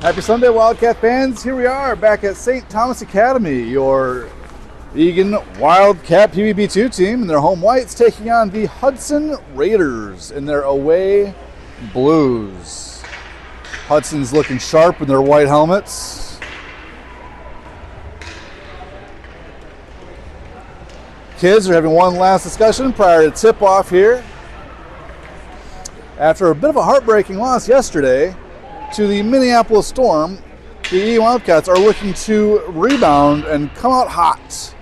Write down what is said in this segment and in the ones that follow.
Happy Sunday, Wildcat fans. Here we are back at St. Thomas Academy, your Eagan Wildcat PWB2 team in their home whites taking on the Hudson Raiders in their away blues. Hudson's looking sharp in their white helmets. Kids are having one last discussion prior to tip-off here. After a bit of a heartbreaking loss yesterday to the Minneapolis Storm, the Eagan Wildcats are looking to rebound and come out hot.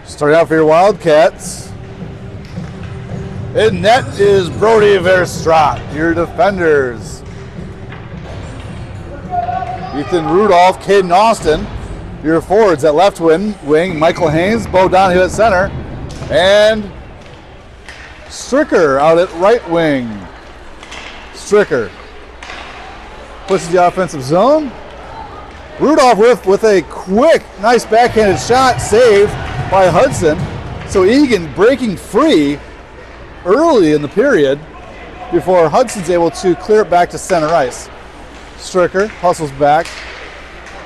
Starting out for your Wildcats. In net is Brody Verstraat, your defenders. Ethan Rudolph, Caden Austin, your forwards at left wing, Michael Haynes, Bo Donahue at center, and Stricker out at right wing. Stricker pushes the offensive zone. Rudolph with a quick, nice backhanded shot, saved by Hudson. So Eagan breaking free early in the period before Hudson's able to clear it back to center ice. Stricker hustles back.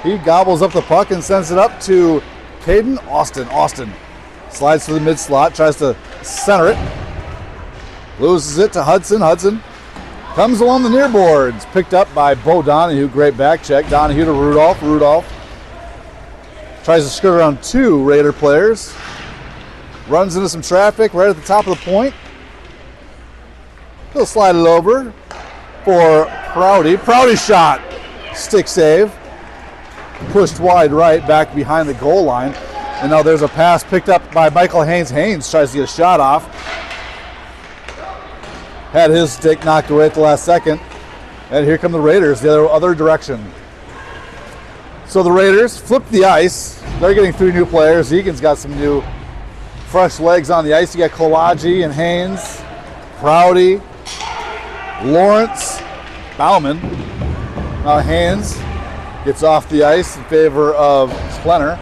He gobbles up the puck and sends it up to Caden Austin. Austin slides to the mid slot, tries to center it. Loses it to Hudson. Hudson comes along the near boards. Picked up by Bo Donahue. Great back check. Donahue to Rudolph. Rudolph tries to skirt around two Raider players. Runs into some traffic right at the top of the point. He'll slide it over for Prouty. Prouty shot. Stick save. Pushed wide right, back behind the goal line. And now there's a pass picked up by Michael Haynes. Haynes tries to get a shot off. Had his stick knocked away at the last second. And here come the Raiders, the other direction. So the Raiders flip the ice. They're getting three new players. Eagan's got some new fresh legs on the ice. You got Kolodji and Haynes, Prouty, Lawrence, Bauman. Now Haynes gets off the ice in favor of Klenner.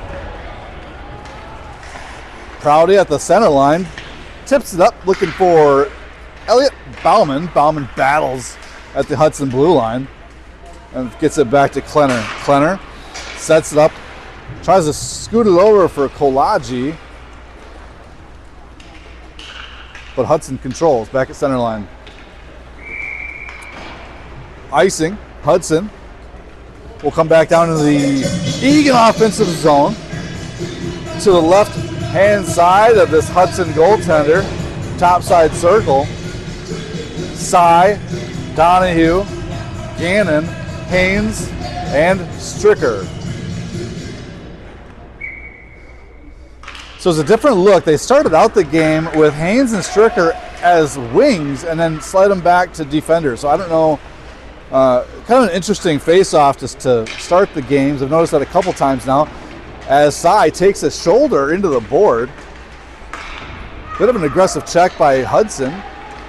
Prouty at the center line. Tips it up looking for Elliot Bauman. Bauman battles at the Hudson blue line and gets it back to Klenner. Klenner sets it up. Tries to scoot it over for Kolodji. But Hudson controls back at center line. Icing. Hudson will come back down into the Eagan offensive zone to the left hand side of this Hudson goaltender. Top side circle. Sy, Donahue, Gannon, Haynes, and Stricker. So it's a different look. They started out the game with Haynes and Stricker as wings and then slide them back to defenders. So I don't know, kind of an interesting face-off just to start the games. I've noticed that a couple times now as Sy takes a shoulder into the board. Bit of an aggressive check by Hudson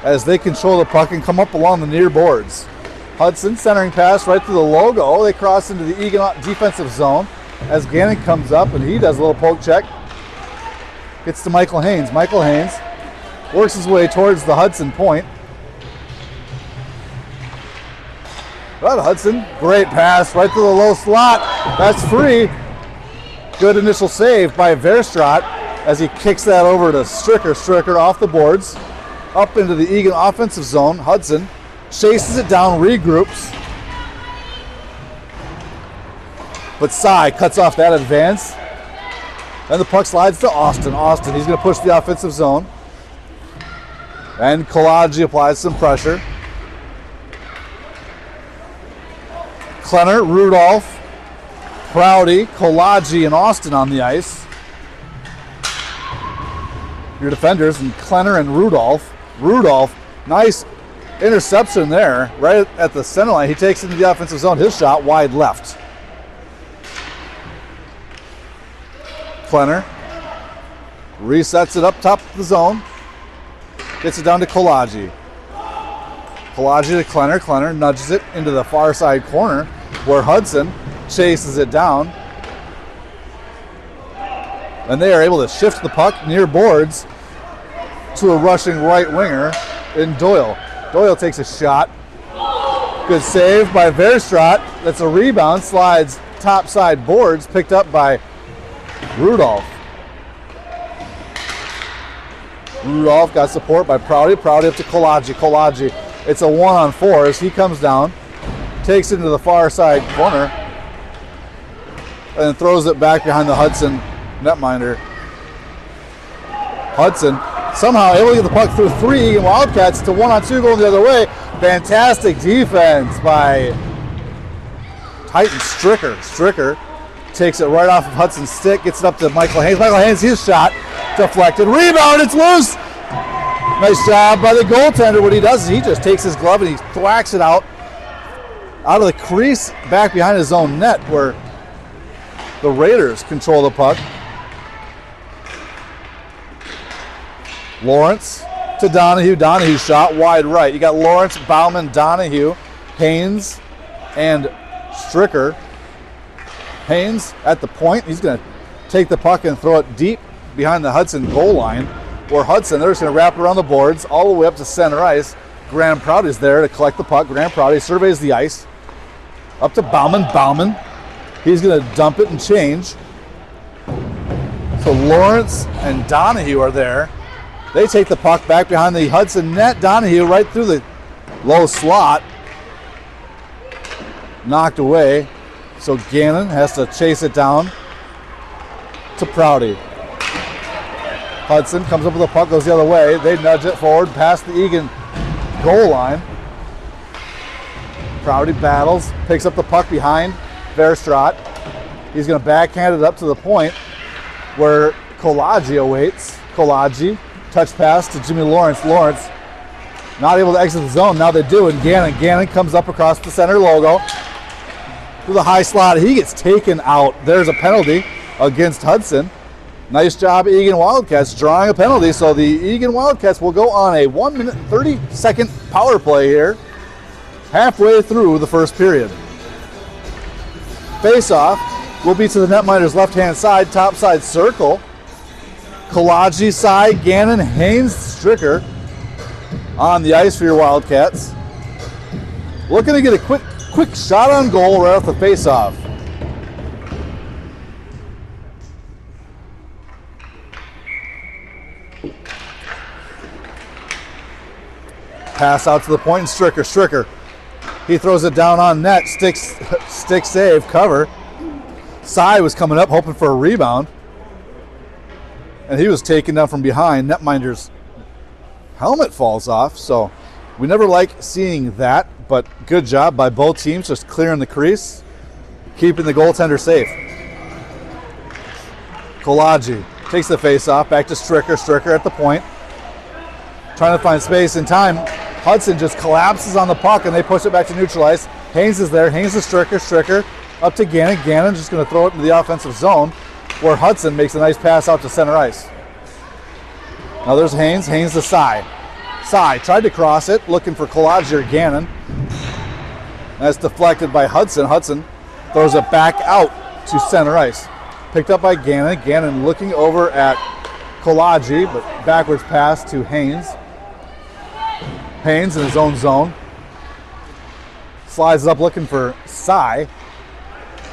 as they control the puck and come up along the near boards. Hudson centering pass right through the logo. They cross into the Eagan defensive zone as Gannon comes up and he does a little poke check. Gets to Michael Haynes. Michael Haynes works his way towards the Hudson point. But Hudson, great pass right to the low slot. That's free. Good initial save by Verstraat as he kicks that over to Stricker. Stricker off the boards, up into the Eagan offensive zone. Hudson chases it down, regroups. But Sy cuts off that advance. And the puck slides to Austin. Austin, he's going to push the offensive zone. And Kolodji applies some pressure. Klenner, Rudolph, Prouty, Kolodji, and Austin on the ice. Your defenders, and Klenner and Rudolph. Rudolph, nice interception there, right at the center line. He takes it into the offensive zone. His shot wide left. Klenner resets it up top of the zone. Gets it down to Kolodji. Kolodji to Klenner. Klenner nudges it into the far side corner where Hudson chases it down. And they are able to shift the puck near boards to a rushing right winger in Doyle. Doyle takes a shot. Good save by Verstraat. That's a rebound. Slides topside boards. Picked up by Rudolph. Rudolph got support by Prouty. Prouty up to Kolaji. Kolaji. It's a 1-on-4 as he comes down. Takes it into the far side corner. And throws it back behind the Hudson netminder. Hudson somehow able to get the puck through 3 Eagan Wildcats to 1-on-2 going the other way. Fantastic defense by Titan Stricker. Stricker takes it right off of Hudson's stick, gets it up to Michael Haynes. Michael Haynes, his shot deflected. Rebound, it's loose. Nice job by the goaltender. What he does is he just takes his glove and he thwacks it out of the crease back behind his own net where the Raiders control the puck. Lawrence to Donahue. Donahue shot wide right. You got Lawrence, Bauman, Donahue, Haynes, and Stricker. Haynes at the point. He's going to take the puck and throw it deep behind the Hudson goal line. Where Hudson, they're just going to wrap it around the boards all the way up to center ice. Graham Prouty's there to collect the puck. Graham Prouty surveys the ice. Up to Bauman. Bauman. He's going to dump it and change. So Lawrence and Donahue are there. They take the puck back behind the Hudson net. Donahue right through the low slot. Knocked away. So Gannon has to chase it down to Prouty. Hudson comes up with the puck, goes the other way. They nudge it forward past the Eagan goal line. Prouty battles, picks up the puck behind Verstraat. He's going to backhand it up to the point where Kolaji awaits. Kolaji, touch pass to Jimmy Lawrence. Lawrence not able to exit the zone. Now they do, and Gannon comes up across the center logo to the high slot. He gets taken out. There's a penalty against Hudson. Nice job, Eagan Wildcats, drawing a penalty. So the Eagan Wildcats will go on a 1 minute and 30-second power play here, halfway through the first period. Face-off will be to the netminder's left-hand side, top side circle. Kolaji side, Gannon, Haynes, Stricker on the ice for your Wildcats. Looking to get a quick shot on goal right off the face-off. Pass out to the point, and Stricker. He throws it down on net, stick save, cover. Sy was coming up hoping for a rebound. And he was taken down from behind. Netminder's helmet falls off, so we never like seeing that, but good job by both teams just clearing the crease, keeping the goaltender safe. Kolaji takes the face off, back to Stricker at the point. Trying to find space and time. Hudson just collapses on the puck and they push it back to neutral ice. Haynes is there. Haynes to Stricker up to Gannon. Gannon just going to throw it into the offensive zone where Hudson makes a nice pass out to center ice. Now there's Haynes. Haynes to Sy. Sy tried to cross it, looking for Kolaji or Gannon. That's deflected by Hudson. Hudson throws it back out to center ice. Picked up by Gannon. Gannon looking over at Kolaji, but backwards pass to Haynes. Haynes in his own zone. Slides it up looking for Sy.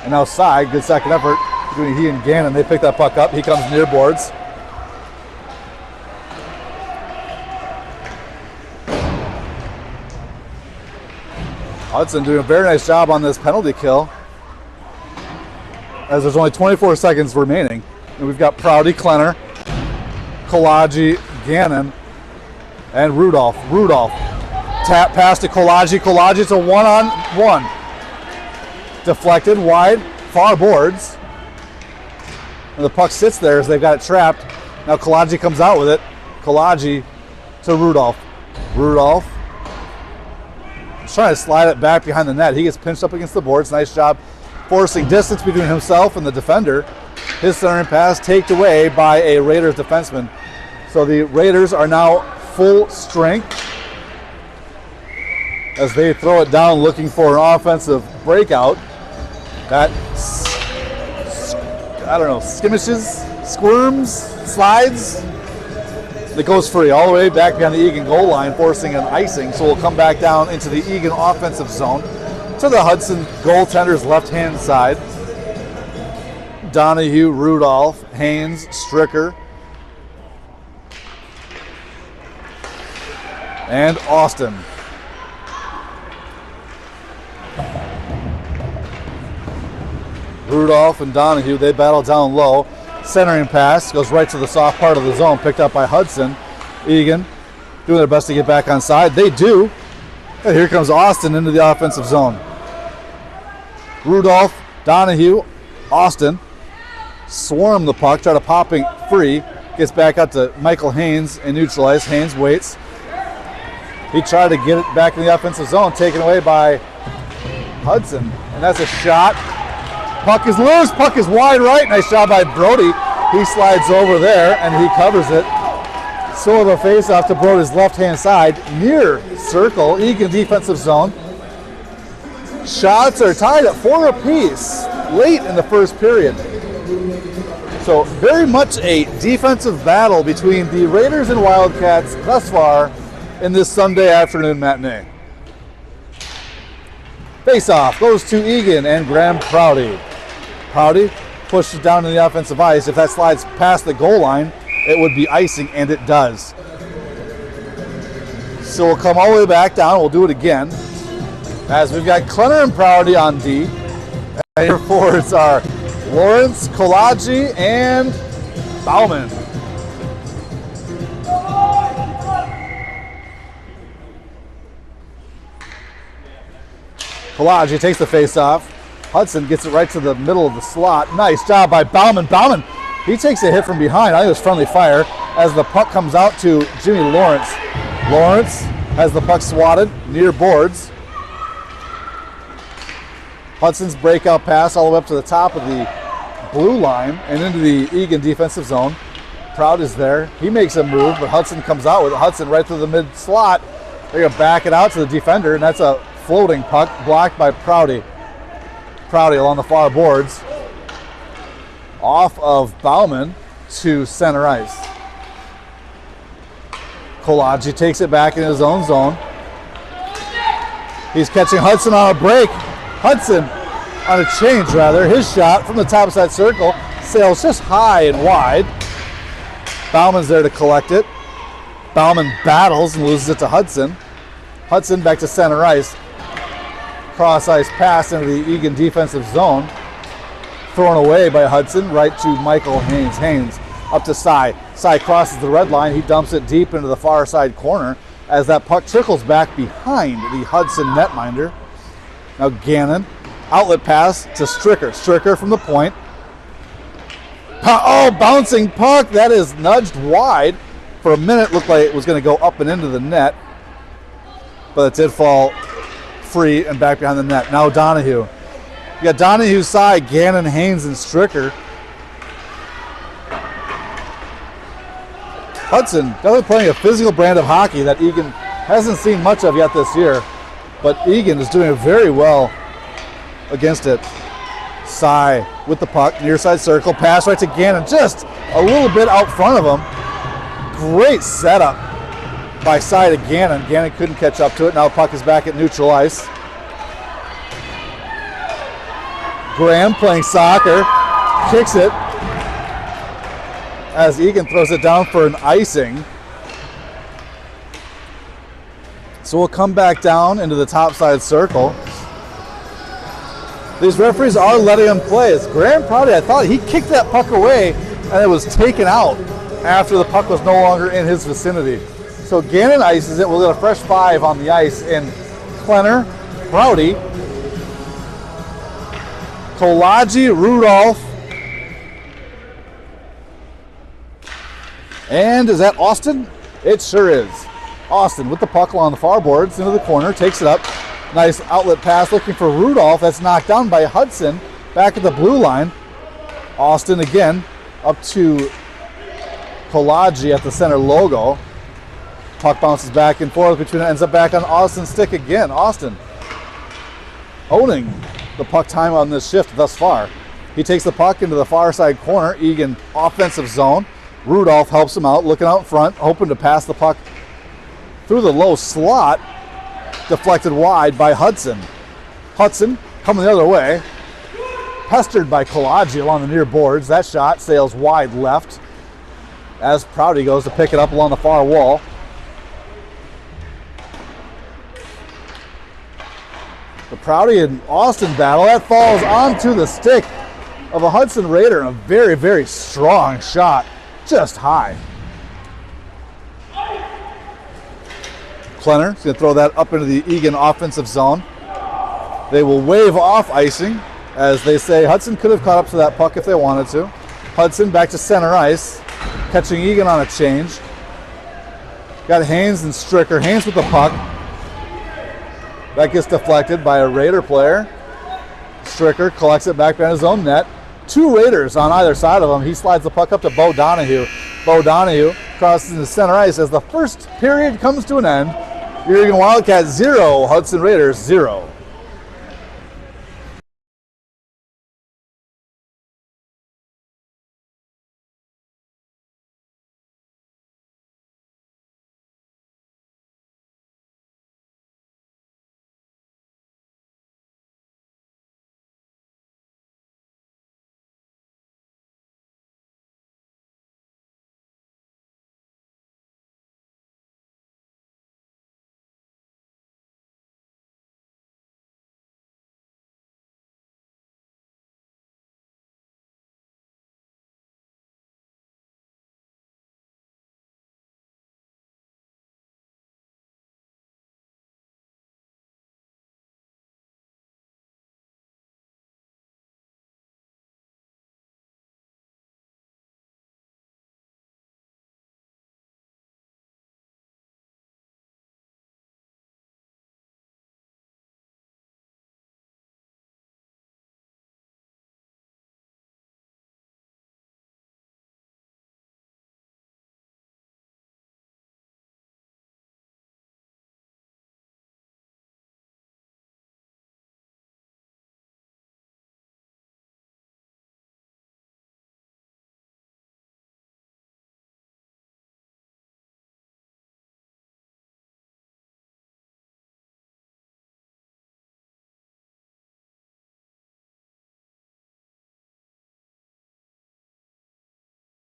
And now Sy, good second effort between he and Gannon. They pick that puck up. He comes near boards. Hudson doing a very nice job on this penalty kill, as there's only 24 seconds remaining. And we've got Prouty, Klenner, Kolaji, Gannon, and Rudolph. Tap pass to Kolaji. Kolaji's a 1-on-1. Deflected wide, far boards. And the puck sits there as they've got it trapped. Now Kolaji comes out with it. Kolaji to Rudolph. Rudolph trying to slide it back behind the net. He gets pinched up against the boards. Nice job forcing distance between himself and the defender. His centering pass taken away by a Raiders defenseman. So the Raiders are now full strength as they throw it down looking for an offensive breakout. That I don't know, skimmishes, squirms, slides. It goes free all the way back behind the Eagan goal line, forcing an icing. So we'll come back down into the Eagan offensive zone to the Hudson goaltender's left-hand side. Donahue, Rudolph, Haynes, Stricker, and Austin. Rudolph and Donahue, they battle down low. Centering pass goes right to the soft part of the zone, picked up by Hudson. Eagan doing their best to get back on side. They do. And here comes Austin into the offensive zone. Rudolph, Donahue, Austin swarm the puck, try to popping free. Gets back out to Michael Haynes and neutralized. Haynes waits. He tried to get it back in the offensive zone, taken away by Hudson. And that's a shot. Puck is loose, puck is wide right. Nice job by Brody. He slides over there and he covers it. So the face-off to Brody's left-hand side, near circle, Eagan defensive zone. Shots are tied at 4 apiece late in the first period. So very much a defensive battle between the Raiders and Wildcats thus far in this Sunday afternoon matinee. Face-off goes to Eagan and Graham Prouty. Prouty pushes down to the offensive ice. If that slides past the goal line, it would be icing, and it does. So we'll come all the way back down. We'll do it again. As we've got Klenner and Prouty on D. And your forwards are Lawrence, Kolaji, and Bauman. Kolaji takes the face-off. Hudson gets it right to the middle of the slot. Nice job by Bauman. Bauman, he takes a hit from behind. I think it was friendly fire as the puck comes out to Jimmy Lawrence. Lawrence has the puck swatted near boards. Hudson's breakout pass all the way up to the top of the blue line and into the Eagan defensive zone. Proud is there. He makes a move, but Hudson comes out with it. Hudson right through the mid slot. They're going to back it out to the defender, and that's a floating puck blocked by Prouty. Prouty along the far boards. Off of Bauman to center ice. Kolaji takes it back in his own zone. He's catching Hudson on a break. Hudson on a change rather. His shot from the top side circle sails just high and wide. Bauman's there to collect it. Bauman battles and loses it to Hudson. Hudson back to center ice. Cross ice pass into the Eagan defensive zone. Thrown away by Hudson right to Michael Haynes. Haynes up to Cy. Cy crosses the red line. He dumps it deep into the far side corner as that puck trickles back behind the Hudson netminder. Now Gannon, outlet pass to Stricker. Stricker from the point. Oh, bouncing puck. That is nudged wide. For a minute, looked like it was going to go up and into the net. But it did fall free and back behind the net. Now Donahue. You got Donahue's side, Gannon, Haynes, and Stricker. Hudson definitely playing a physical brand of hockey that Eagan hasn't seen much of yet this year. But Eagan is doing very well against it. Cy with the puck, near side circle, pass right to Gannon, just a little bit out front of him. Great setup by Cy to Gannon. Gannon couldn't catch up to it. Now the puck is back at neutral ice. Graham playing soccer, kicks it as Eagan throws it down for an icing. So we'll come back down into the top side circle. These referees are letting him play. It's Graham Prouty. I thought he kicked that puck away and it was taken out after the puck was no longer in his vicinity. So Gannon ices it. We'll get a fresh 5 on the ice in Klenner, Prouty, Kolaji, Rudolph, and is that Austin? It sure is. Austin with the puck along the far boards into the corner, takes it up. Nice outlet pass looking for Rudolph. That's knocked down by Hudson back at the blue line. Austin again up to Kolaji at the center logo. Puck bounces back and forth between it, ends up back on Austin's stick again. Austin owning the puck time on this shift thus far. He takes the puck into the far side corner. Eagan offensive zone. Rudolph helps him out, looking out front, hoping to pass the puck through the low slot. Deflected wide by Hudson. Hudson coming the other way. Pestered by Kolodji along the near boards. That shot sails wide left as Prouty goes to pick it up along the far wall. The Prouty and Austin battle. That falls onto the stick of a Hudson Raider, and a very, very strong shot, just high. Klenner's going to throw that up into the Eagan offensive zone. They will wave off icing, as they say Hudson could have caught up to that puck if they wanted to. Hudson back to center ice, catching Eagan on a change. Got Haynes and Stricker. Haynes with the puck. That gets deflected by a Raider player. Stricker collects it back behind his own net. 2 Raiders on either side of him. He slides the puck up to Bo Donahue. Bo Donahue crosses into center ice as the first period comes to an end. Eagan Wildcats 0, Hudson Raiders 0.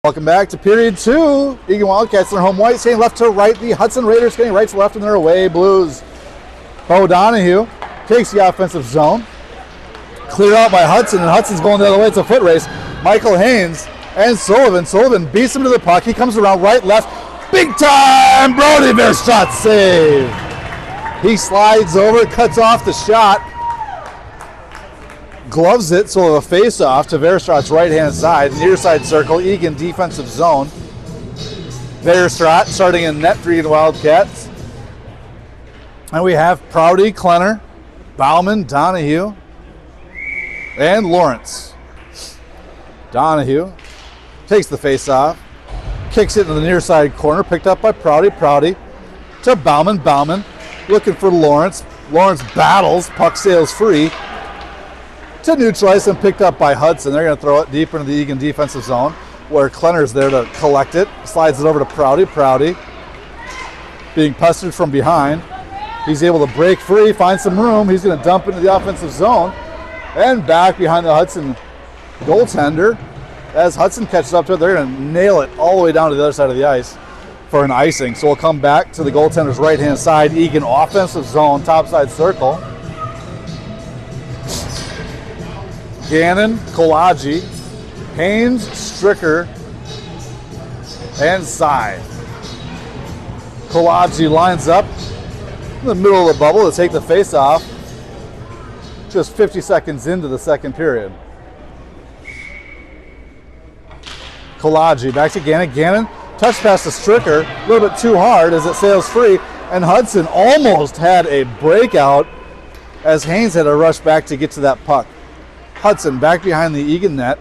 Welcome back to period 2. Eagan Wildcats in their home white, staying left to right. The Hudson Raiders skating right to left in their away blues. Bo Donahue takes the offensive zone. Cleared out by Hudson, and Hudson's going the other way. It's a foot race. Michael Haynes and Sullivan. Sullivan beats him to the puck. He comes around right, left. Big time Brody Verstraat save. He slides over, cuts off the shot. Gloves it, so a face-off to Verstraat's right-hand side. Near side circle, Eagan defensive zone. Verstraat starting in net for Eagan Wildcats. And we have Prouty, Klenner, Bauman, Donahue, and Lawrence. Donahue takes the face-off, kicks it into the near side corner, picked up by Prouty. Prouty to Bauman. Bauman looking for Lawrence. Lawrence battles, puck sails free to neutralize and picked up by Hudson. They're going to throw it deep into the Eagan defensive zone where Klenner's there to collect it. Slides it over to Prouty. Prouty being pestered from behind. He's able to break free, find some room. He's going to dump into the offensive zone and back behind the Hudson goaltender. As Hudson catches up to it, they're going to nail it all the way down to the other side of the ice for an icing. So we'll come back to the goaltender's right-hand side. Eagan offensive zone, top side circle. Gannon, Kolodji, Haynes, Stricker, and Sy. Kolodji lines up in the middle of the bubble to take the face-off just 50 seconds into the second period. Kolodji back to Gannon. Gannon touch pass to Stricker, a little bit too hard as it sails free, and Hudson almost had a breakout as Haynes had to rush back to get to that puck. Hudson back behind the Eagan net.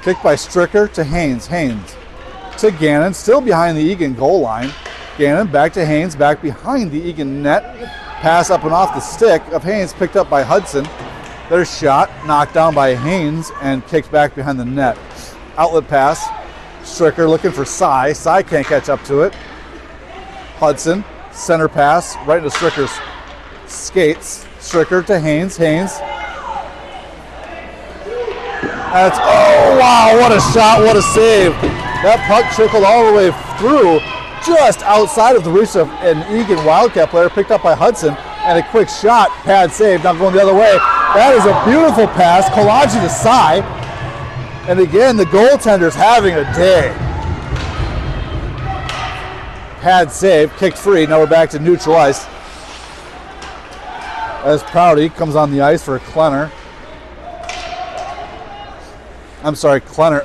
Kick by Stricker to Haynes. Haynes to Gannon, still behind the Eagan goal line. Gannon back to Haynes, back behind the Eagan net. Pass up and off the stick of Haynes, picked up by Hudson. Their shot, knocked down by Haynes and kicked back behind the net. Outlet pass. Stricker looking for Cy. Cy can't catch up to it. Hudson, center pass, right into Stricker's skates. Stricker to Haynes. Haynes. That's, oh wow, what a shot, what a save. That puck trickled all the way through, just outside of the reach of an Eagan Wildcat player, picked up by Hudson, and a quick shot, pad save, now going the other way. That is a beautiful pass, Kolaji to Cy. And again, the goaltender's having a day. Pad save, kicked free, now we're back to neutral ice. As Prouty comes on the ice for Klenner. I'm sorry, Klenner,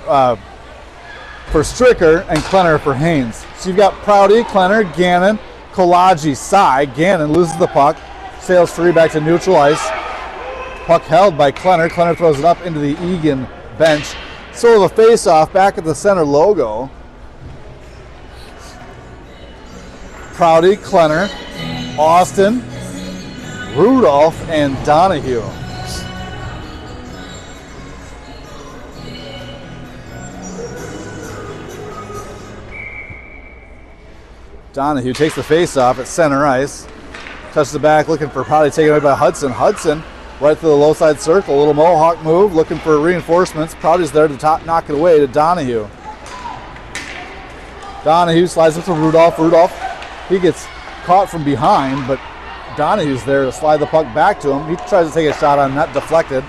for Stricker and Klenner for Haynes. So you've got Prouty, Klenner, Gannon, Kolaji, Cy. Gannon loses the puck, sails free back to neutral ice. Puck held by Klenner. Klenner throws it up into the Eagan bench. Sort of a face-off back at the center logo. Prouty, Klenner, Austin, Rudolph, and Donahue. Donahue takes the face-off at center ice. Touches the back, looking for Prouty, taken away by Hudson. Hudson right through the low side circle. A little Mohawk move, looking for reinforcements. Prouty's there to knock it away to Donahue. Donahue slides up to Rudolph. Rudolph, he gets caught from behind, but Donahue's there to slide the puck back to him. He tries to take a shot on net, deflected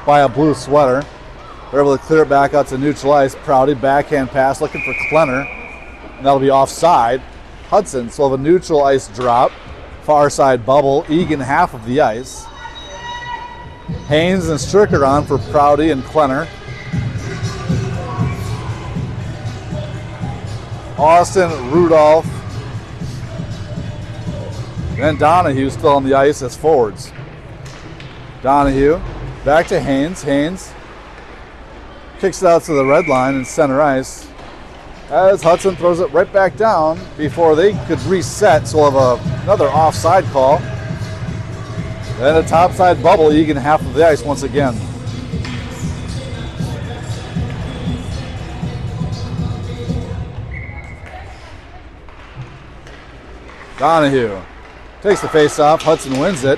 by a blue sweater. They're able to clear it back out to neutral ice. Prouty, backhand pass, looking for Klenner. And that'll be offside. Hudson, so have a neutral ice drop. Far side bubble. Eagan half of the ice. Haynes and Stricker on for Prouty and Klenner. Austin, Rudolph. And Donahue still on the ice as forwards. Donahue back to Haynes. Haynes kicks it out to the red line in center ice. As Hudson throws it right back down before they could reset, so we'll have another offside call. Then a topside bubble, Eagan half of the ice once again. Donahue takes the face-off, Hudson wins it,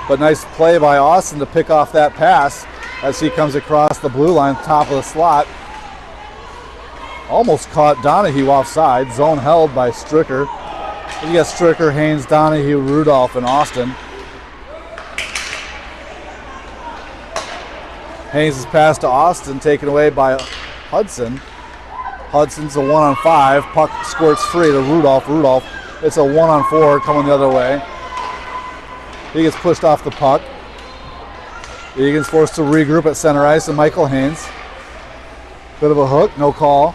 but nice play by Austin to pick off that pass as he comes across the blue line, top of the slot. Almost caught Donahue offside. Zone held by Stricker. You got Stricker, Haynes, Donahue, Rudolph, and Austin. Haynes' pass to Austin taken away by Hudson. Hudson's a 1-on-5. Puck squirts free to Rudolph. Rudolph, it's a 1-on-4 coming the other way. He gets pushed off the puck. Eagan's forced to regroup at center ice, and Michael Haynes. Bit of a hook, no call.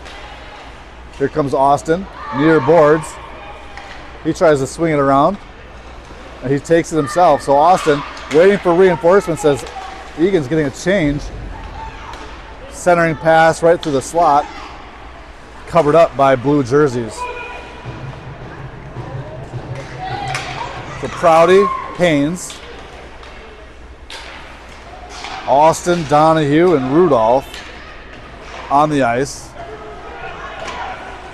Here comes Austin, near boards. He tries to swing it around, and he takes it himself. So Austin, waiting for reinforcements as Eagan's getting a change. Centering pass right through the slot, covered up by blue jerseys. So Prouty, Haynes, Austin, Donahue, and Rudolph on the ice.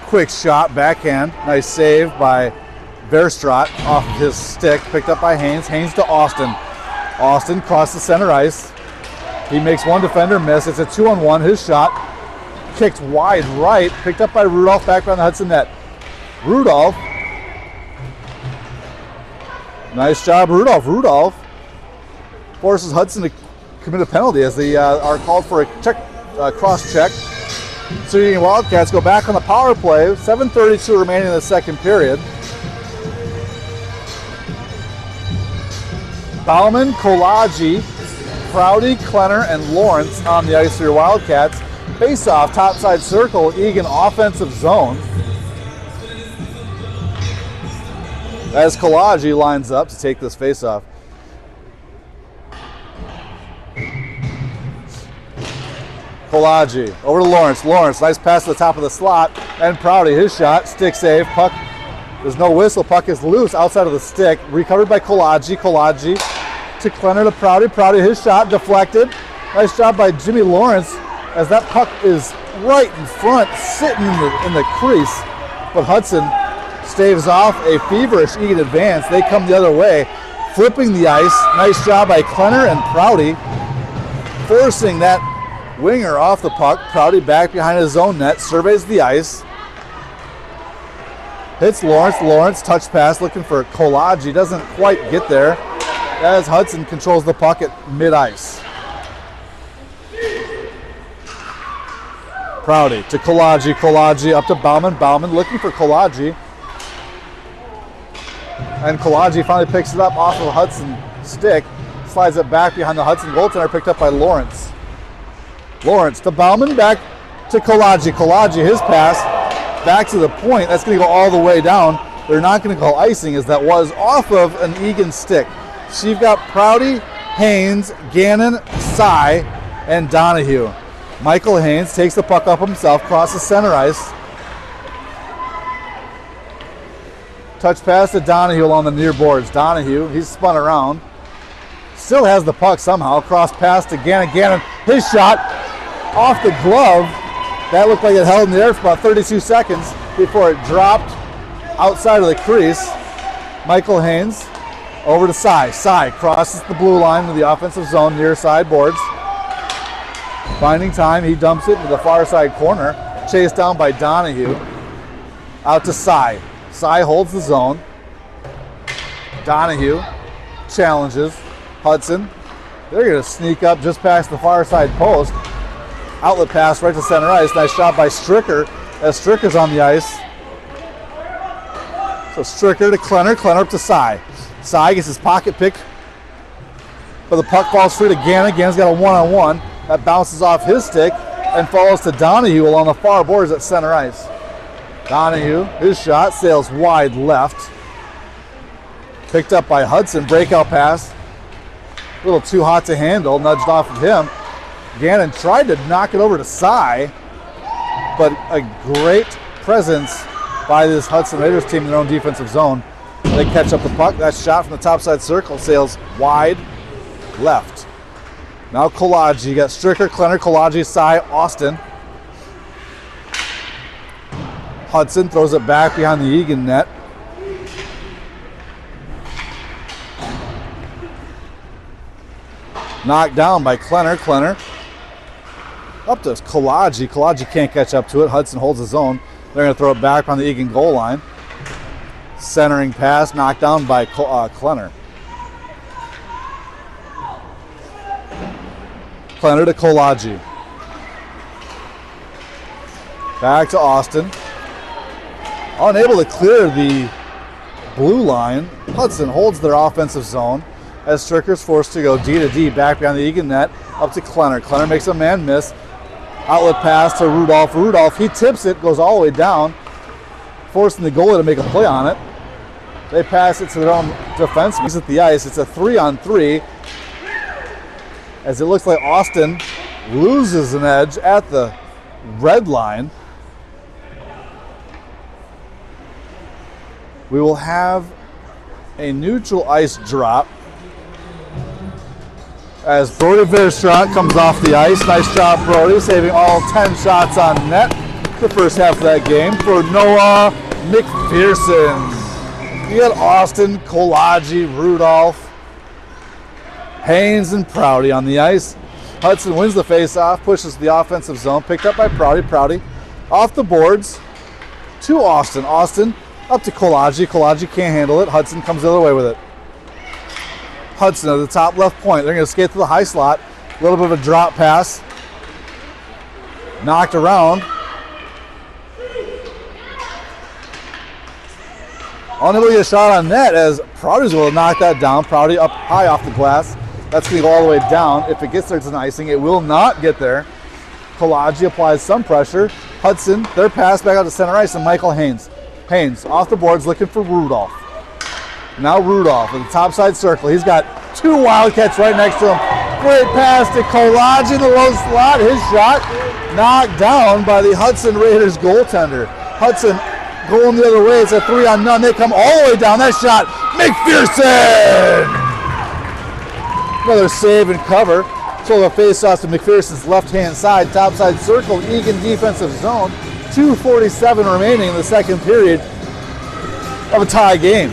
Quick shot, backhand. Nice save by Verstraat off his stick. Picked up by Haynes. Haynes to Austin. Austin crosses center ice. He makes one defender miss. It's a 2-on-1. His shot kicked wide right. Picked up by Rudolph back around the Hudson net. Rudolph. Nice job, Rudolph. Rudolph forces Hudson to commit a penalty as they are called for a cross check. So Eagan Wildcats go back on the power play. 7:32 remaining in the second period. Bauman, Kolaji, Prouty, Klenner, and Lawrence on the ice for your Wildcats. Face-off, topside circle, Eagan offensive zone. As Kolaji lines up to take this face-off. Kolaji over to Lawrence. Lawrence, nice pass to the top of the slot. And Prouty, his shot, stick save, puck There's no whistle. Puck is loose outside of the stick. Recovered by Kolaji. Kolaji to Klenner to Prouty. Prouty, his shot deflected. Nice job by Jimmy Lawrence as that puck is right in front, sitting in the crease. But Hudson staves off a feverish Eagan advance. They come the other way, flipping the ice. Nice job by Klenner and Prouty, forcing that winger off the puck. Prouty back behind his own net, surveys the ice. Hits Lawrence. Lawrence touch pass looking for Kolaji. Doesn't quite get there as Hudson controls the puck at mid-ice. Prouty to Kolaji. Kolaji up to Bauman. Bauman looking for Kolaji. And Kolaji finally picks it up off of Hudson's stick. Slides it back behind the Hudson goaltender, picked up by Lawrence. Lawrence to Bauman, back to Kolaji. Kolaji, his pass back to the point. That's going to go all the way down. They're not going to call icing as that was off of an Eagan stick. So you've got Prouty, Haynes, Gannon, Sy, and Donahue. Michael Haynes takes the puck up himself, crosses center ice. Touch pass to Donahue along the near boards. Donahue, he's spun around. Still has the puck somehow. Cross pass to Gannon. Gannon, his shot off the glove. That looked like it held in the air for about 32 seconds before it dropped outside of the crease. Michael Haynes over to Sy. Sy crosses the blue line to the offensive zone near side boards. Finding time, he dumps it into the far side corner. Chased down by Donahue. Out to Sy. Sy holds the zone. Donahue challenges Hudson. They're going to sneak up just past the far side post. Outlet pass right to center ice. Nice shot by Stricker as Stricker's on the ice. So Stricker to Klenner. Klenner up to Sy. Sy gets his pocket pick, but the puck falls free to Gannon. Gannon's got a one-on-one. That bounces off his stick and falls to Donahue along the far boards at center ice. Donahue, his shot sails wide left. Picked up by Hudson. Breakout pass. A little too hot to handle. Nudged off of him. Gannon tried to knock it over to Sy, but a great presence by this Hudson Raiders team in their own defensive zone. They catch up the puck. That shot from the topside circle sails wide left. Now Kolaji. You got Stricker, Klenner, Kolaji, Sy, Austin. Hudson throws it back behind the Eagan net. Knocked down by Klenner. Klenner up to Kolaji. Kolaji can't catch up to it. Hudson holds his own. They're going to throw it back on the Eagan goal line. Centering pass knocked down by Klenner. Klenner to Kolaji. Back to Austin. Unable to clear the blue line. Hudson holds their offensive zone as Stricker's forced to go D to D back behind the Eagan net. Up to Klenner. Klenner makes a man miss. Outlet pass to Rudolph. Rudolph, he tips it, goes all the way down, forcing the goalie to make a play on it. They pass it to their own defenseman. He's at the ice. It's a 3-on-3 as it looks like Austin loses an edge at the red line. We will have a neutral ice drop as Brody Verstraat comes off the ice. Nice job, Brody, saving all 10 shots on net the first half of that game for Noah McPherson. You got Austin, Kolaji, Rudolph, Haynes, and Prouty on the ice. Hudson wins the face-off, pushes the offensive zone, picked up by Prouty. Prouty off the boards to Austin. Austin up to Kolaji. Kolaji can't handle it. Hudson comes the other way with it. Hudson at the top left point. They're going to skate to the high slot. A little bit of a drop pass. Knocked around. Unable to get a shot on net as Prouty's able to knock that down. Prouty up high off the glass. That's going to go all the way down. If it gets there, it's an icing. It will not get there. Kolaji applies some pressure. Hudson, their pass back out to center ice, and Michael Haynes. Haynes off the boards looking for Rudolph. Now Rudolph in the top side circle. He's got two Wildcats right next to him. Great pass to Kolaji in the low slot. His shot knocked down by the Hudson Raiders goaltender. Hudson going the other way. It's a 3-on-none. They come all the way down. That shot, McPherson! Another save and cover. So the face-off to McPherson's left-hand side, top side circle, Eagan defensive zone. 2:47 remaining in the second period of a tie game.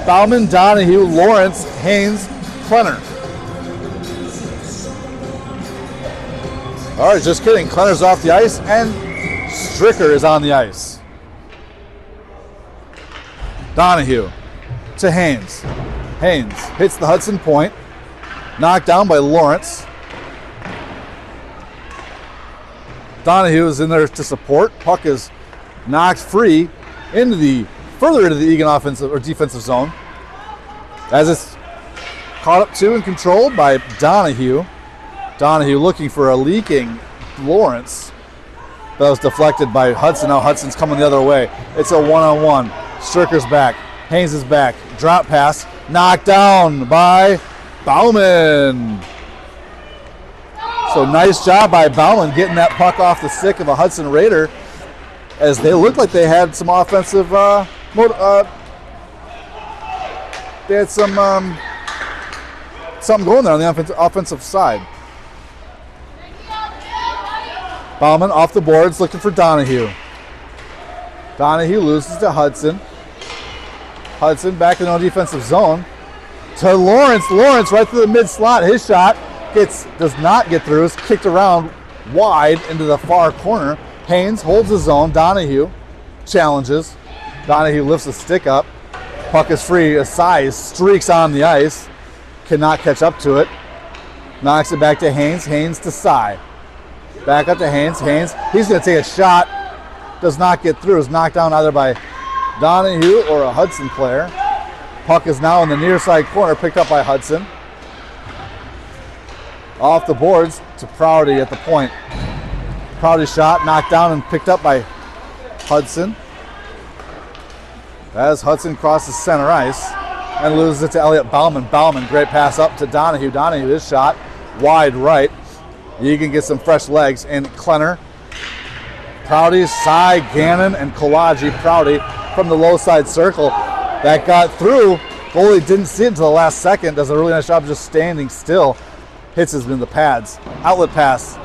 Bauman, Donahue, Lawrence, Haynes, Klenner. All right, just kidding. Klenner's off the ice, and Stricker is on the ice. Donahue to Haynes. Haynes hits the Hudson point. Knocked down by Lawrence. Donahue is in there to support. Puck is knocked free further into the Eagan offensive or defensive zone. As it's caught up to and controlled by Donahue. Donahue looking for a leaking Lawrence. That was deflected by Hudson. Now Hudson's coming the other way. It's a 1-on-1. Stricker's back. Haynes is back. Drop pass. Knocked down by Bauman. So nice job by Bauman getting that puck off the stick of a Hudson Raider, as they looked like they had some offensive they had some something going there on the offensive side. Bauman off the boards looking for Donahue. Donahue loses to Hudson. Hudson back in the defensive zone to Lawrence. Lawrence right through the mid slot. His shot does not get through. It's kicked around wide into the far corner. Haynes holds his zone. Donahue challenges. Donahue lifts the stick up. Puck is free. Asai streaks on the ice. Cannot catch up to it. Knocks it back to Haynes. Haynes to Sai. Back up to Haynes. Haynes, he's going to take a shot. Does not get through. Is knocked down either by Donahue or a Hudson player. Puck is now in the near side corner, picked up by Hudson. Off the boards to Prouty at the point. Prouty shot, knocked down and picked up by Hudson. As Hudson crosses center ice and loses it to Elliott Bauman. Bauman, great pass up to Donahue. Donahue, his shot, wide right. Eagan gets some fresh legs, and Klenner, Prouty, Sai, Gannon, and Kolaji. Prouty from the low side circle. That got through. Goalie didn't see it until the last second. Does a really nice job just standing still. Hits his in the pads. Outlet pass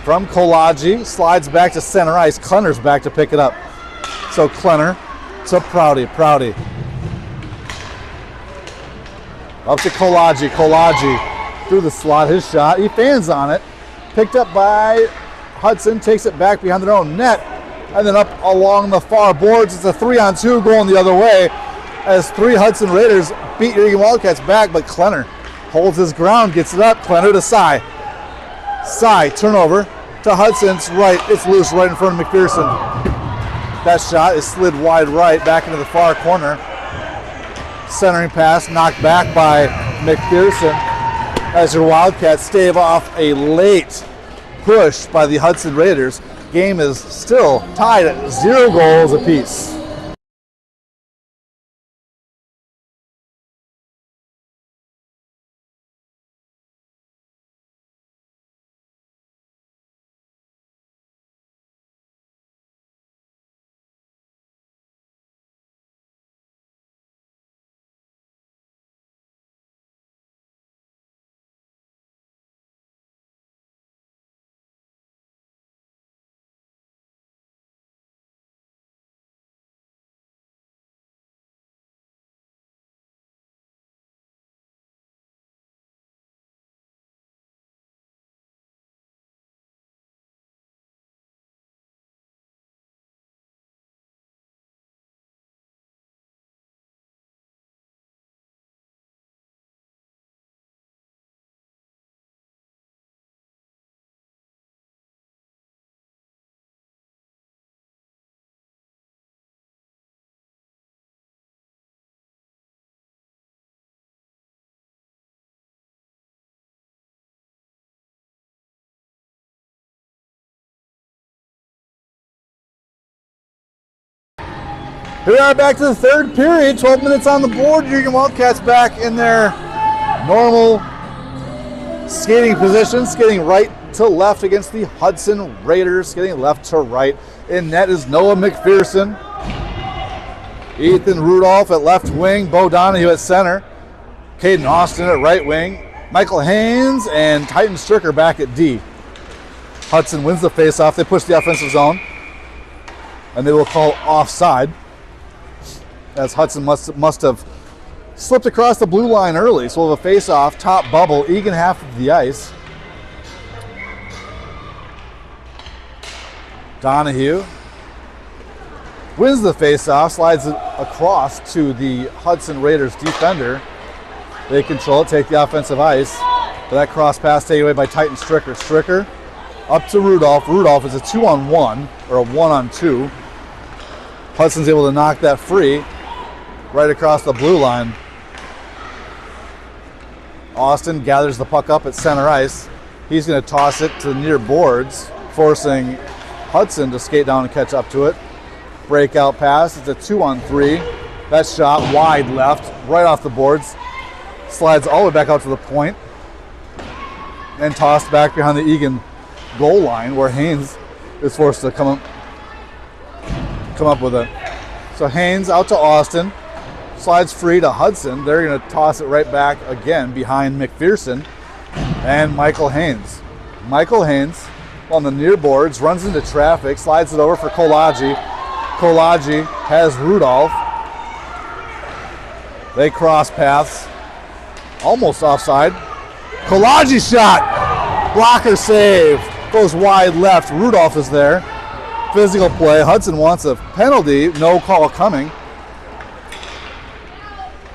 from Kolaji. Slides back to center ice. Klenner's back to pick it up. So Klenner to Prouty. Prouty. Up to Kolaji. Kolaji through the slot. His shot. He fans on it. Picked up by Hudson. Takes it back behind their own net. And then up along the far boards. It's a 3-on-2 going the other way, as 3 Hudson Raiders beat your Eagan Wildcats back, but Klenner holds his ground, gets it up. Klenner to Sai. Sai, turnover to Hudson's right. It's loose right in front of McPherson. That shot is slid wide right back into the far corner. Centering pass knocked back by McPherson, as your Wildcats stave off a late push by the Hudson Raiders. Game is still tied at 0 goals apiece. Here we are back to the third period. 12 minutes on the board. Eagan Wildcats back in their normal skating position, skating right to left against the Hudson Raiders, getting left to right. In net is Noah McPherson. Ethan Rudolph at left wing, Bo Donahue at center. Caden Austin at right wing. Michael Haynes and Titan Stricker back at D. Hudson wins the faceoff. They push the offensive zone, and they will call offside, as Hudson must have slipped across the blue line early. So we'll have a faceoff, top bubble, Eagan half of the ice. Donahue wins the faceoff, slides it across to the Hudson Raiders defender. They control it, take the offensive ice. But that cross pass taken away by Titan Stricker. Stricker up to Rudolph. Rudolph is a 2-on-1 or a 1-on-2. Hudson's able to knock that free right across the blue line. Austin gathers the puck up at center ice. He's going to toss it to the near boards, forcing Hudson to skate down and catch up to it. Breakout pass. It's a 2-on-3. That shot wide left, right off the boards. Slides all the way back out to the point. And tossed back behind the Eagan goal line, where Haynes is forced to come up with it. So Haynes out to Austin. Slides free to Hudson. They're going to toss it right back again behind McPherson and Michael Haynes. Michael Haynes on the near boards, runs into traffic, slides it over for Kolaji. Kolaji has Rudolph. They cross paths. Almost offside. Kolaji shot. Blocker save. Goes wide left. Rudolph is there. Physical play. Hudson wants a penalty. No call coming.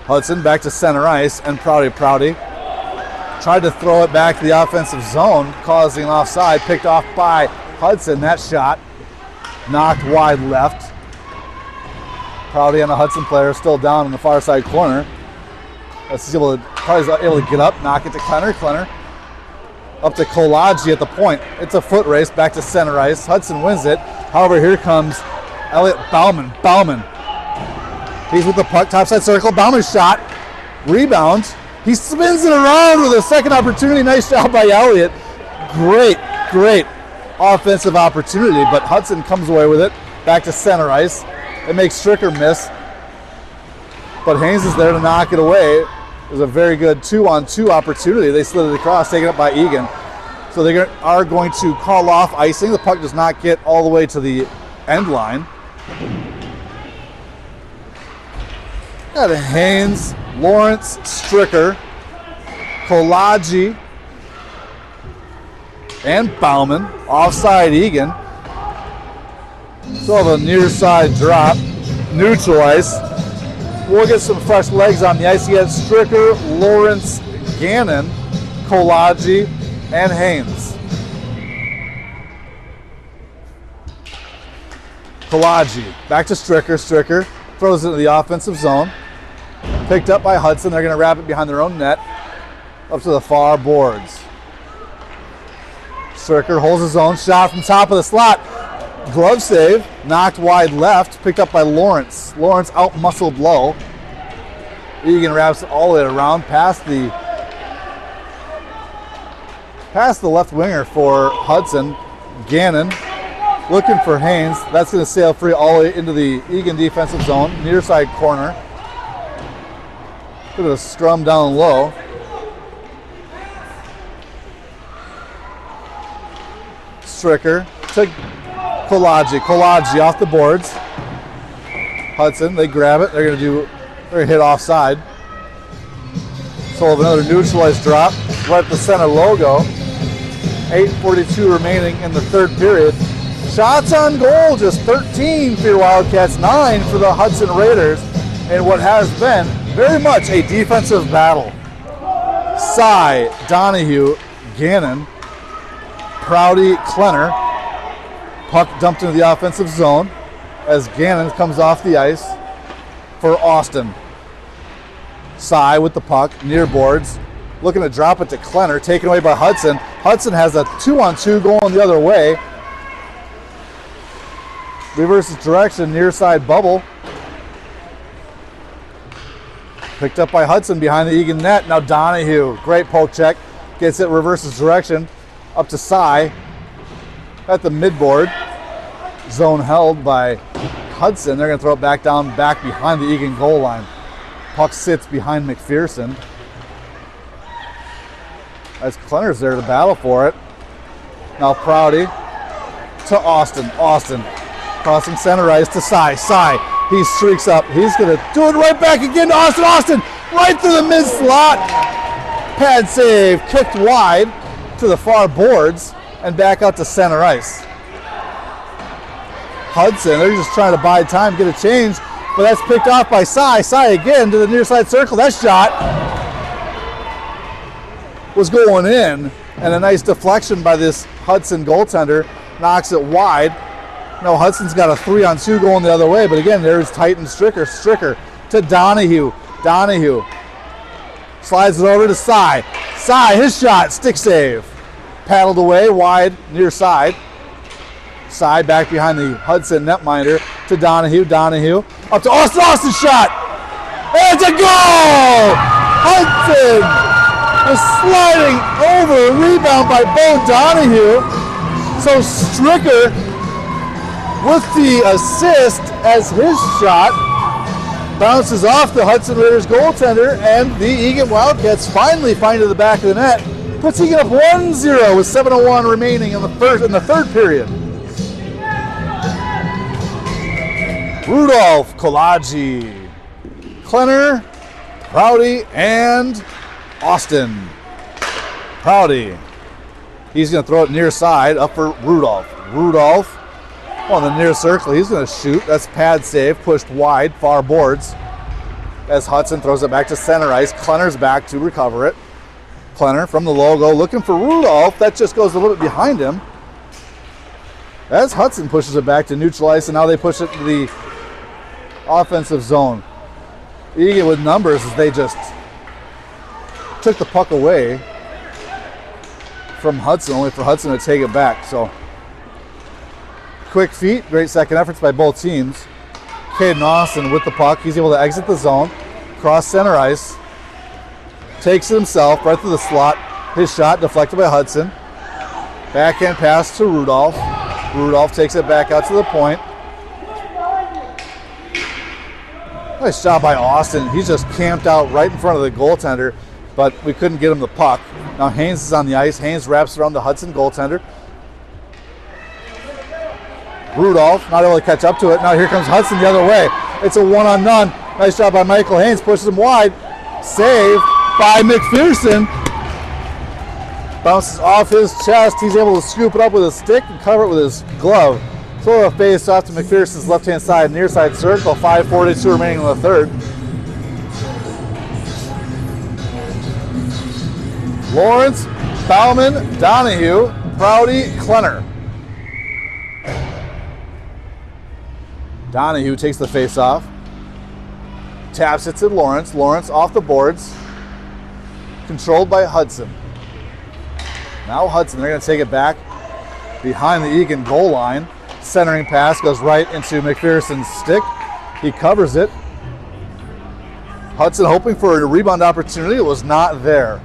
Hudson back to center ice, and Prouty tried to throw it back to the offensive zone, causing an offside. Picked off by Hudson. That shot knocked wide left. Prouty and a Hudson player still down in the far side corner. Probably able to get up, knock it to Klenner. Klenner up to Kolaji at the point. It's a foot race back to center ice. Hudson wins it. However, here comes Elliot Bauman. He's with the puck, topside circle. Bauman's shot. Rebound. He spins it around with a second opportunity. Nice job by Elliott. Great offensive opportunity, but Hudson comes away with it. Back to center ice. It makes Stricker miss, but Haynes is there to knock it away. It was a very good 2-on-2 opportunity. They slid it across, taken up by Eagan. So they are going to call off icing. The puck does not get all the way to the end line. Got a Haynes, Lawrence, Stricker, Kolaji, and Bauman. Offside Eagan. So have a near side drop. Neutral ice. We'll get some fresh legs on the ice. You got Stricker, Lawrence, Gannon, Kolaji, and Haynes. Kolaji back to Stricker. Stricker throws it into the offensive zone. Picked up by Hudson. They're going to wrap it behind their own net up to the far boards. Stricker holds his own. Shot from top of the slot. Glove save. Knocked wide left. Picked up by Lawrence. Lawrence out-muscled low. Eagan wraps it all the way around past the left winger for Hudson. Gannon looking for Haynes. That's going to sail free all the way into the Eagan defensive zone. Near side corner. Bit of a strum down low. Stricker to Kolaji. Kolaji off the boards. Hudson, they grab it. They're going to hit offside. So we'll have another neutralized drop right at the center logo. 8:42 remaining in the third period. Shots on goal, just 13 for your Wildcats, 9 for the Hudson Raiders, in what has been very much a defensive battle. Sy, Donahue, Gannon, Prouty, Klenner. Puck dumped into the offensive zone as Gannon comes off the ice for Austin. Sy with the puck, near boards, looking to drop it to Klenner, taken away by Hudson. Hudson has a 2-on-2 going the other way. Reverses direction, near side bubble. Picked up by Hudson behind the Eagan net. Now Donahue, great poke check. Gets it, reverses direction. Up to Cy at the midboard. Zone held by Hudson. They're going to throw it back behind the Eagan goal line. Puck sits behind McPherson. As Klenner's there to battle for it. Now Prouty to Austin. Austin crossing center ice to Cy. Cy, he streaks up. He's going to do it right back again to Austin. Austin right through the mid slot. Pad save, kicked wide to the far boards and back out to center ice. Hudson, they're just trying to buy time, get a change, but that's picked off by Cy. Cy again to the near side circle. That shot was going in, and a nice deflection by this Hudson goaltender knocks it wide. Now Hudson's got a 3-on-2 going the other way, but again, there's Titan Stricker. Stricker to Donahue. Donahue slides it over to Cy. Cy, his shot, stick save. Paddled away wide near side. Cy back behind the Hudson netminder to Donahue. Donahue up to Austin. Austin shot. And it's a goal! Hudson is sliding over. Rebound by Bo Donahue. So Stricker with the assist as his shot bounces off the Hudson Raiders goaltender, and the Eagan Wildcats finally find to the back of the net. Puts Eagan up 1-0 with 7:01 remaining in the third period. Rudolph, Kolaji, Klenner, Prouty, and Austin. Prouty. He's going to throw it near side up for Rudolph. Rudolph on the near circle. He's going to shoot. That's pad save. Pushed wide, far boards. As Hudson throws it back to center ice. Klenner's back to recover it. Klenner from the logo looking for Rudolph. That just goes a little bit behind him. As Hudson pushes it back to neutral ice, and now they push it to the offensive zone. Eagan with numbers as they just took the puck away from Hudson, only for Hudson to take it back. So quick feet, great second efforts by both teams. Caden Austin with the puck. He's able to exit the zone, cross center ice, takes it himself right through the slot. His shot deflected by Hudson. Backhand pass to Rudolph. Rudolph takes it back out to the point. Nice job by Austin. He's just camped out right in front of the goaltender, but we couldn't get him the puck. Now Haynes is on the ice. Haynes wraps around the Hudson goaltender. Rudolph not able to catch up to it. Now here comes Hudson the other way. It's a 1-on-none. Nice job by Michael Haynes. Pushes him wide. Save by McPherson. Bounces off his chest. He's able to scoop it up with his stick and cover it with his glove. Throw a face off to McPherson's left-hand side, near side circle. 5:42 remaining in the third. Lawrence, Bauman, Donahue, Prouty, Klenner. Donahue takes the face off. Taps it to Lawrence. Lawrence off the boards. Controlled by Hudson. Now Hudson, they're going to take it back behind the Eagan goal line. Centering pass goes right into McPherson's stick. He covers it. Hudson hoping for a rebound opportunity. It was not there.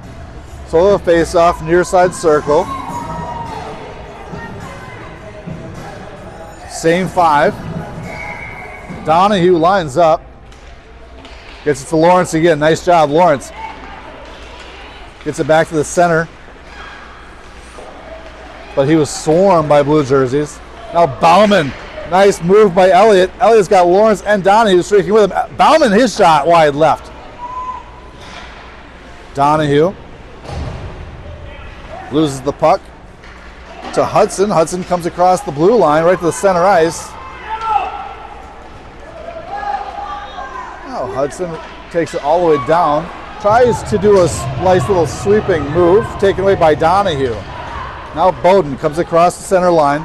So the face off near side circle. Same five. Donahue lines up. Gets it to Lawrence again. Nice job, Lawrence. Gets it back to the center. But he was swarmed by blue jerseys. Now Bauman. Nice move by Elliott. Elliott's got Lawrence and Donahue streaking with him. Bauman, his shot wide left. Donahue loses the puck to Hudson. Hudson comes across the blue line right to the center ice. Now Hudson takes it all the way down. Tries to do a nice little sweeping move, taken away by Donahue. Now Bowden comes across the center line.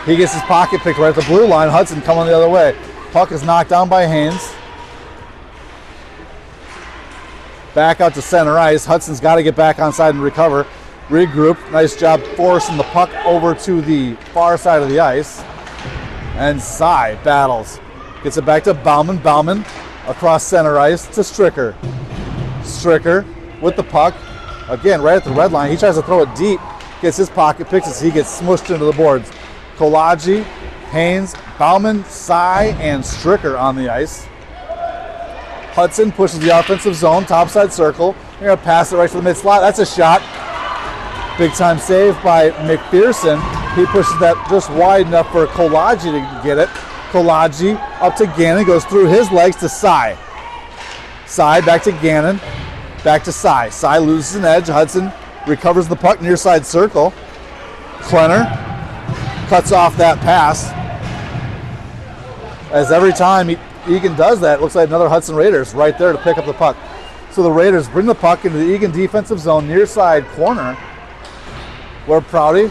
He gets his pocket picked right at the blue line. Hudson coming the other way. Puck is knocked down by Haynes. Back out to center ice. Hudson's got to get back on side and recover. Regroup. Nice job forcing the puck over to the far side of the ice. And Cy battles. Gets it back to Bauman. Bauman across center ice to Stricker. Stricker with the puck. Again, right at the red line. He tries to throw it deep. gets his pocket picks as he gets smushed into the boards. Kolaji, Haynes, Bauman, Sy, and Stricker on the ice. Hudson pushes the offensive zone, topside circle. They're going to pass it right to the mid slot. That's a shot. Big time save by McPherson. He pushes that just wide enough for Kolaji to get it. Kolaji up to Gannon, goes through his legs to Sy. Sy back to Gannon, back to Sy. Sy loses an edge. Hudson recovers the puck near side circle. Klenner cuts off that pass. As every time Eagan does that, it looks like another Hudson Raiders right there to pick up the puck. So the Raiders bring the puck into the Eagan defensive zone, near side corner, where Prouty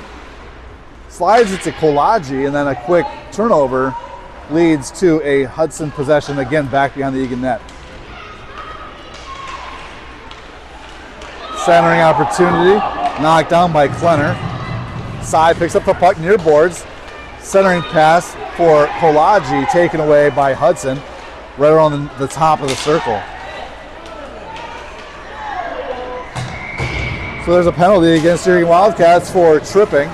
slides it to Kolaji, and then a quick turnover leads to a Hudson possession, again back behind the Eagan net. Centering opportunity, knocked down by Klenner. Sy picks up the puck near boards. Centering pass for Kolaji, taken away by Hudson, right around the top of the circle. So there's a penalty against the Eagan Wildcats for tripping.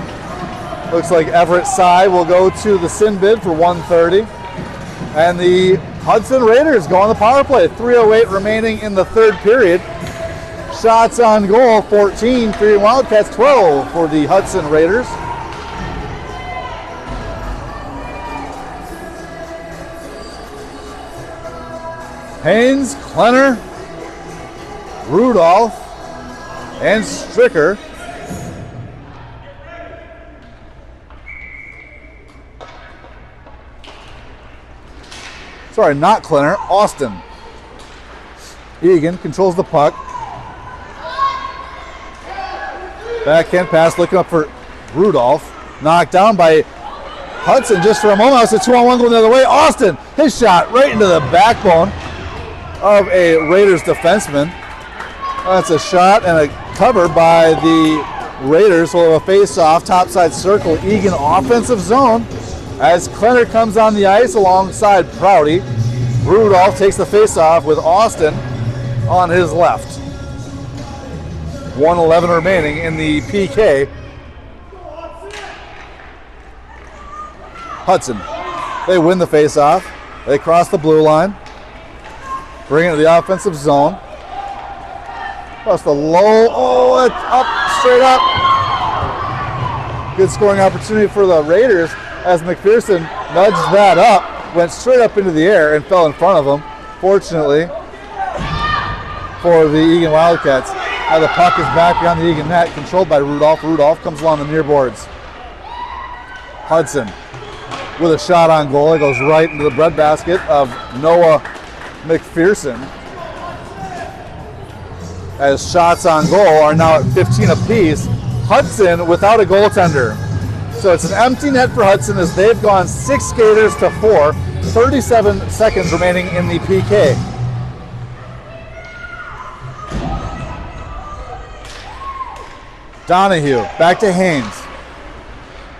Looks like Everett Sy will go to the sin bid for 1:30. And the Hudson Raiders go on the power play. 3:08 remaining in the third period. Shots on goal, 14 for the Wildcats, 12 for the Hudson Raiders. Haynes, Klenner, Rudolph, and Stricker. Sorry, not Klenner, Austin. Eagan controls the puck. Backhand pass, looking up for Rudolph. Knocked down by Hudson just for a moment. It's a 2-on-1 going the other way. Austin, his shot right into the backbone of a Raiders defenseman. That's a shot and a cover by the Raiders. We'll have a face-off, topside circle, Eagan offensive zone. As Klenner comes on the ice alongside Prouty, Rudolph takes the face-off with Austin on his left. 1:11 remaining in the PK. Hudson, they win the face-off. They cross the blue line. Bring it to the offensive zone. Plus the low, it's up, straight up. Good scoring opportunity for the Raiders as McPherson nudged that up, went straight up into the air and fell in front of him. Fortunately for the Eagan Wildcats. Now the puck is back behind the Eagan net, controlled by Rudolph. Rudolph comes along the near boards. Hudson with a shot on goal. It goes right into the breadbasket of Noah McPherson. As shots on goal are now at 15 apiece. Hudson without a goaltender. So it's an empty net for Hudson as they've gone 6 skaters to 4. 37 seconds remaining in the PK. Donahue back to Haynes.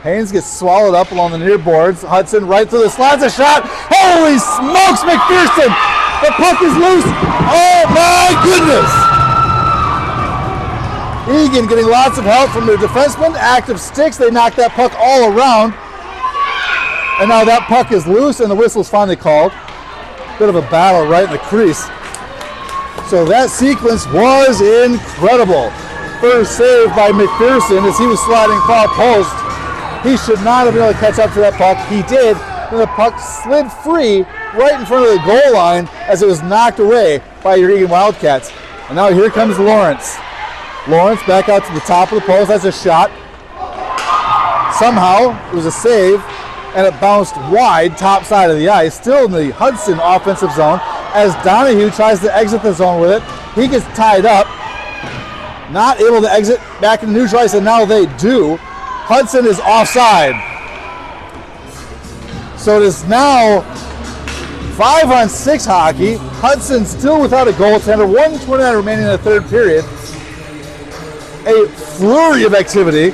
Haynes gets swallowed up along the near boards. Hudson right through the slots, a shot. Holy smokes, McPherson! The puck is loose. Oh my goodness! Eagan getting lots of help from their defensemen. Active sticks, they knock that puck all around. And now that puck is loose and the whistle's finally called. Bit of a battle right in the crease. So that sequence was incredible. First save by McPherson as he was sliding far post. He should not have been able to catch up to that puck. He did, and the puck slid free right in front of the goal line as it was knocked away by your Eagan Wildcats. And now here comes Lawrence. Lawrence back out to the top of the post. That's a shot. Somehow it was a save, and it bounced wide top side of the ice, still in the Hudson offensive zone. As Donahue tries to exit the zone with it, he gets tied up. Not able to exit back into neutral ice, and now they do. Hudson is offside. So it is now 5-on-6 hockey. Hudson still without a goaltender. 1:29 remaining in the third period. A flurry of activity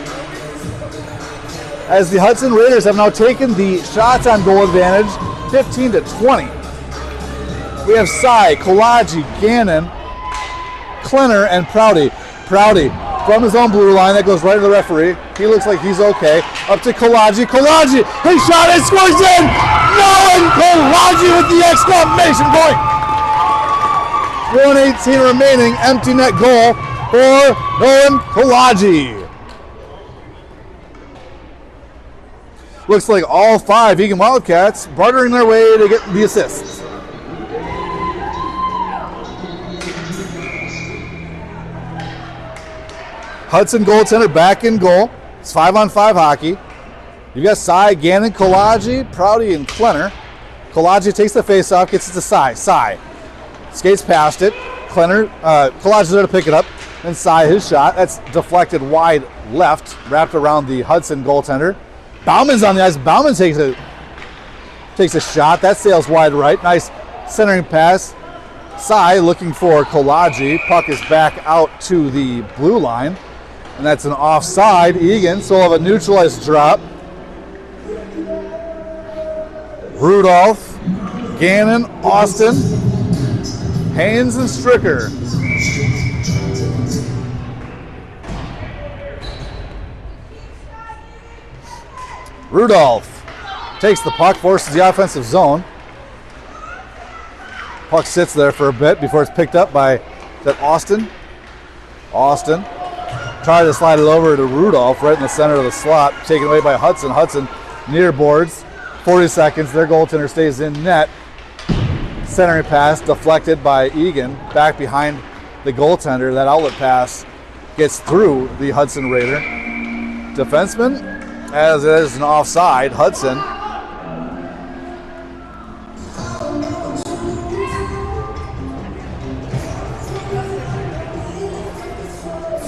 as the Hudson Raiders have now taken the shots on goal advantage 15-20. We have Sy, Kolaji, Gannon, Klenner, and Prouty. Prouty from his own blue line. That goes right to the referee. He looks like he's okay. Up to Kolaji. Kolaji, his shot and scores in! Nolan Kolaji with the exclamation point! 1:18 remaining, empty net goal for Nolan Kolaji. Looks like all 5 Eagan Wildcats bartering their way to get the assists. Hudson goaltender back in goal. It's 5-on-5 hockey. You got Cy, Gannon, Kolaji, Prouty, and Klenner. Kolaji takes the face-off, gets it to Cy. Cy skates past it. Kolaji's there to pick it up. Then Cy, his shot. That's deflected wide left, wrapped around the Hudson goaltender. Bauman's on the ice. Bauman takes a shot. That sails wide right. Nice centering pass. Cy looking for Kolaji. Puck is back out to the blue line. And that's an offside. Eagan, so we'll have a neutralized drop. Rudolph, Gannon, Austin, Haynes, and Stricker. Rudolph takes the puck, forces the offensive zone. Puck sits there for a bit before it's picked up by Austin. Austin tried to slide it over to Rudolph right in the center of the slot, taken away by Hudson. Hudson near boards. 40 seconds, their goaltender stays in net. Centering pass deflected by Eagan, back behind the goaltender. That outlet pass gets through the Hudson Raider defenseman, as it is an offside. Hudson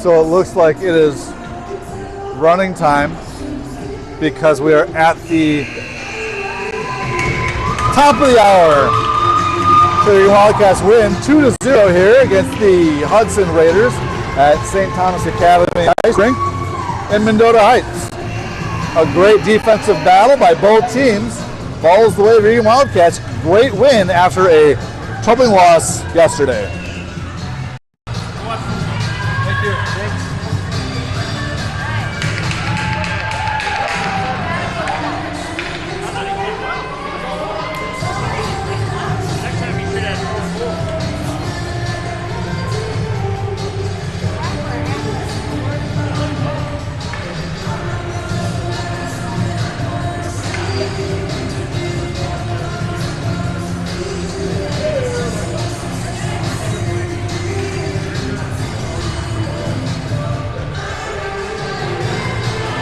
so it looks like it is running time because we are at the top of the hour. So the Wildcats win 2-0 here against the Hudson Raiders at St. Thomas Academy Ice Rink in Mendota Heights. A great defensive battle by both teams. Follows the way of the Eagan Wildcats. Great win after a troubling loss yesterday.